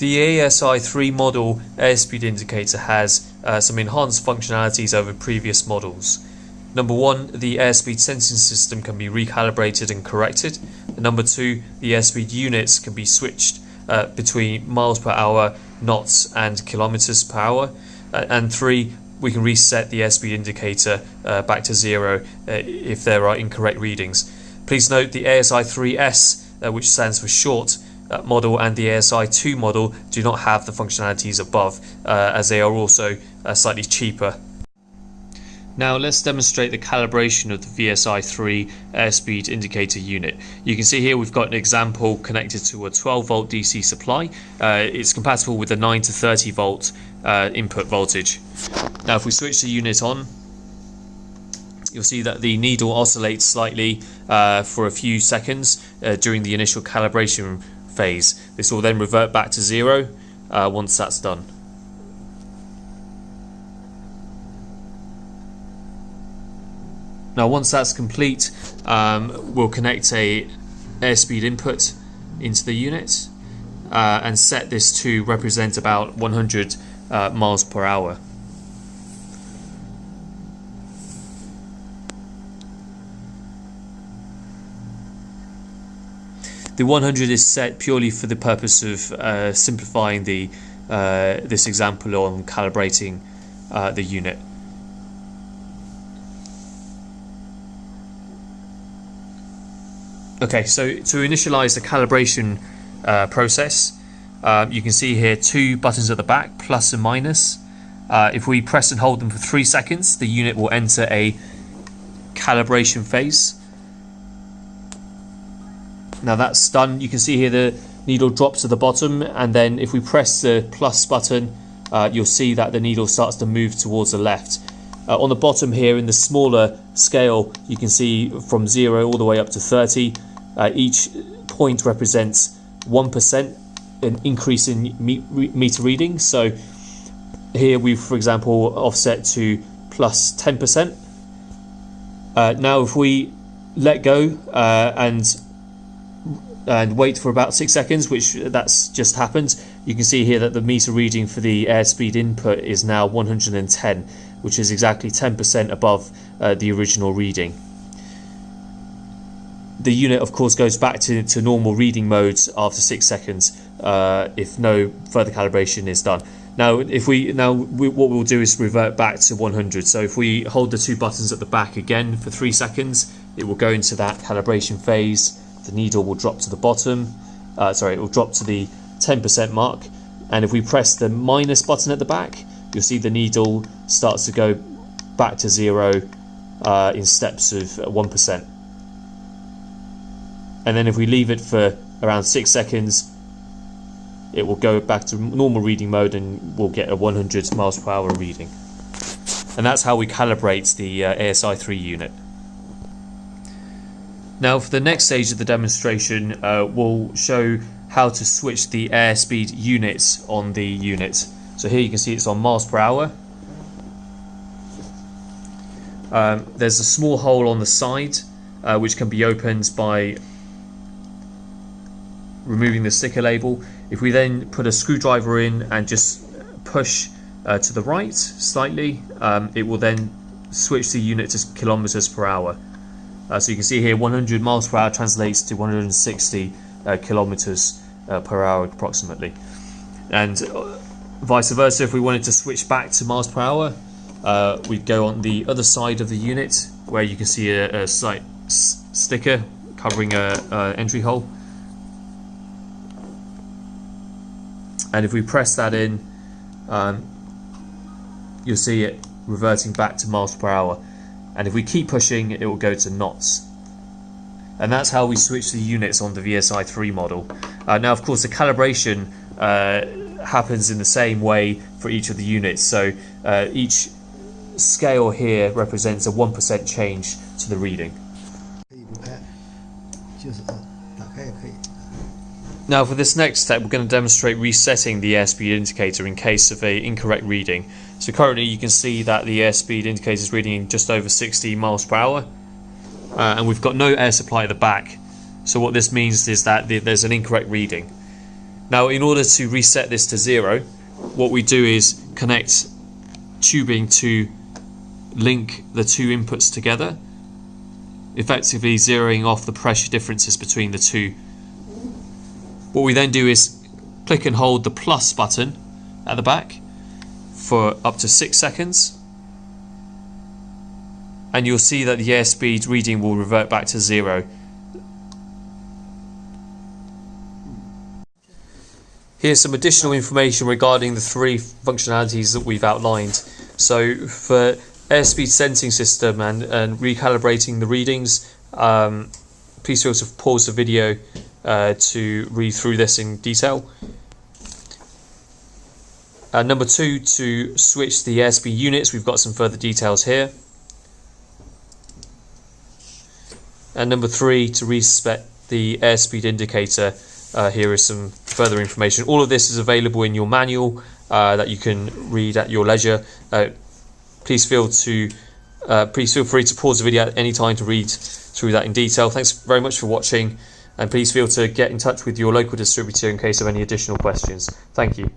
The ASI3 model airspeed indicator has some enhanced functionalities over previous models. Number one, the airspeed sensing system can be recalibrated and corrected. Number two, the airspeed units can be switched between miles per hour, knots and kilometers per hour. And three, we can reset the airspeed indicator back to zero if there are incorrect readings. Please note the ASI3S, which stands for short model, and the ASI2 model do not have the functionalities above, as they are also slightly cheaper. Now let's demonstrate the calibration of the VSI3 airspeed indicator unit. You can see here we've got an example connected to a 12 volt DC supply. It's compatible with a 9 to 30 volt input voltage. Now if we switch the unit on, you'll see that the needle oscillates slightly for a few seconds during the initial calibration phase. This will then revert back to zero once that's done. Now once that's complete, we'll connect a airspeed input into the unit and set this to represent about 100 miles per hour. The 100 is set purely for the purpose of simplifying this example on calibrating the unit. Okay, so to initialize the calibration process, you can see here two buttons at the back, plus and minus. If we press and hold them for 3 seconds, the unit will enter a calibration phase. Now that's done. You can see here the needle drops to the bottom, and then if we press the plus button, you'll see that the needle starts to move towards the left. On the bottom here in the smaller scale, you can see from 0 all the way up to 30. Each point represents 1% an increase in meter reading. So here we've, for example, offset to plus 10%. Now if we let go and wait for about 6 seconds, which that's just happened, you can see here that the meter reading for the airspeed input is now 110, which is exactly 10% above the original reading. The unit of course goes back to normal reading modes after 6 seconds if no further calibration is done. Now what we'll do is revert back to 100. So if we hold the two buttons at the back again for 3 seconds, it will go into that calibration phase. The needle will drop to the bottom, it will drop to the 10% mark, and if we press the minus button at the back, you'll see the needle starts to go back to zero in steps of 1%. And then if we leave it for around 6 seconds, it will go back to normal reading mode and we'll get a 100 miles per hour reading. And that's how we calibrate the ASI3 unit. Now for the next stage of the demonstration, we'll show how to switch the airspeed units on the unit. So here you can see it's on miles per hour. There's a small hole on the side which can be opened by removing the sticker label. If we then put a screwdriver in and just push to the right slightly, it will then switch the unit to kilometers per hour. So you can see here 100 miles per hour translates to 160 kilometers per hour approximately. And vice versa, if we wanted to switch back to miles per hour, we'd go on the other side of the unit where you can see a slight sticker covering an entry hole. And if we press that in, you'll see it reverting back to miles per hour. And if we keep pushing, it will go to knots. And that's how we switch the units on the VSI3 model. Now, of course, the calibration happens in the same way for each of the units. So each scale here represents a 1% change to the reading. Now for this next step, we're going to demonstrate resetting the airspeed indicator in case of an incorrect reading. So currently you can see that the airspeed indicator is reading just over 60 miles per hour, and we've got no air supply at the back. So what this means is that there's an incorrect reading. Now, in order to reset this to 0, what we do is connect tubing to link the two inputs together, effectively zeroing off the pressure differences between the two. What we then do is click and hold the plus button at the back for up to 6 seconds, and you'll see that the airspeed reading will revert back to 0. Here's some additional information regarding the 3 functionalities that we've outlined. So for airspeed sensing system and recalibrating the readings, please feel free to pause the video to read through this in detail. Number 2, to switch the airspeed units, we've got some further details here. And number 3, to reset the airspeed indicator, here is some further information. All of this is available in your manual that you can read at your leisure. Please feel free to pause the video at any time to read through that in detail. Thanks very much for watching, and please feel to get in touch with your local distributor in case of any additional questions. Thank you.